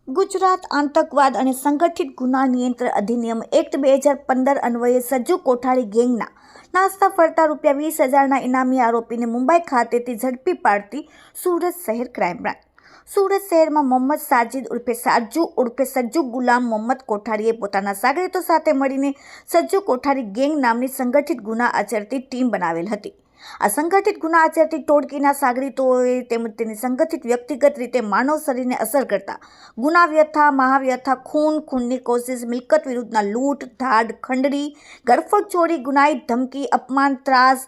ગુજરાત આતંકવાદ અને સંગઠિત ગુના નિયંત્રણ અધિનિયમ એક્ટ 2015 અન્વયે સજ્જુ કોઠારી ગેંગના નાસ્તા ફરતા ₹20,000ના ઇનામી આરોપીને મુંબઈ ખાતેથી ઝડપી પાડતી સુરત શહેર ક્રાઇમ બ્રાન્ચ. સુરત શહેરમાં મોહમ્મદ સાજિદ ઉર્ફે સજ્જુ ગુલામ મોહમ્મદ કોઠારીએ પોતાના સાગરીતો સાથે મળીને સજ્જુ કોઠારી ગેંગ નામની સંગઠિત ગુના આચરતી ટીમ બનાવેલ હતી. આ સંગઠિત ગુના આચરતી ટોળકીના સાગરીતોએ તેમજ તેની સંગઠિત વ્યક્તિગત રીતે માનવ શરીરને અસર કરતા ગુના વ્યથા, મહાવ્યથા, ખૂનની કોશિશ, મિલકત વિરુદ્ધના લૂંટ, ધાડ, ખંડણી, ગરફડ ચોરી, ગુનાહિત ધમકી, અપમાન, ત્રાસ,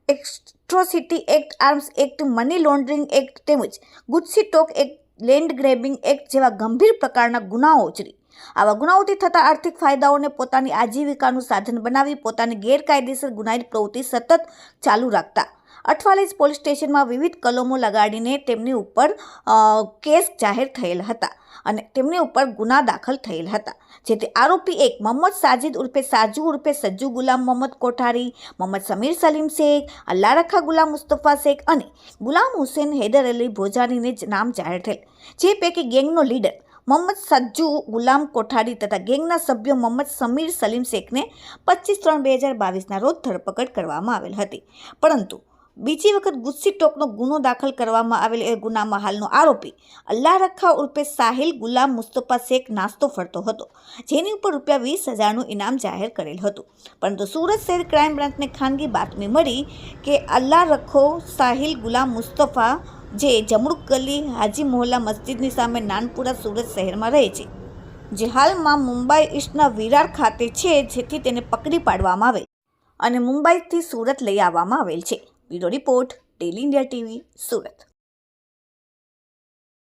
atrocity act, arms act, money laundering act તેમજ GUJCTOC act, land grabbing act જેવા ગંભીર પ્રકારના ગુનાઓ આચરી આવા ગુનાઓથી થતા આર્થિક ફાયદાઓને પોતાની આજીવિકાનું સાધન બનાવી પોતાની ગેરકાયદેસર ગુનાહિત પ્રવૃત્તિ સતત ચાલુ રાખતા 48 પોલીસ સ્ટેશનમાં વિવિધ કલમો લગાડીને તેમની ઉપર કેસ જાહેર થયેલ હતા અને તેમની ઉપર ગુના દાખલ થયેલ હતા. જેથી આરોપી એક મોહમ્મદ સાજિદ ઉર્ફે સાજુ ઉર્ફે સજ્જુ ગુલામ મોહમ્મદ કોઠારી, મોહમ્મદ સમીર સલીમ શેખ, અલ્લાહ રખા ગુલામ મુસ્તફા શેખ અને ગુલામ હુસેન હૈદર અલી ભોજાનીને નામ જાહેર થયેલ. જે પૈકી ગેંગનો લીડર મોહમ્મદ સજ્જુ ગુલામ કોઠારી તથા ગેંગના સભ્યો મોહમ્મદ સમીર સલીમ શેખને 25/3/2022ના રોજ ધરપકડ કરવામાં આવેલ હતી. પરંતુ બીજી વખત ગુજસી ટોકનો ગુનો દાખલ કરવામાં આવેલ એ ગુનામાં હાલનો આરોપી અલ્લાહ રખા ઉર્ફે સાહિલ ગુલામ મુસ્તફા શેખ નાસ્તો ફરતો હતો, જેની ઉપર ₹20,000નું ઇનામ જાહેર કરેલ હતું. પરંતુ સુરત શહેર ક્રાઇમ બ્રાન્ચને ખાનગી બાતમી મળી કે અલ્લાહ રખો સાહિલ ગુલામ મુસ્તફા જે જમરૂક ગલી હાજી મોહલ્લા મસ્જિદની સામે નાનપુરા સુરત શહેરમાં રહે છે, જે હાલમાં મુંબઈ ઈસ્ટના વિરાર ખાતે છે, જેથી તેને પકડી પાડવામાં આવે અને મુંબઈથી સુરત લઈ આવવામાં આવેલ છે. Bureau report, daily India TV, Surat.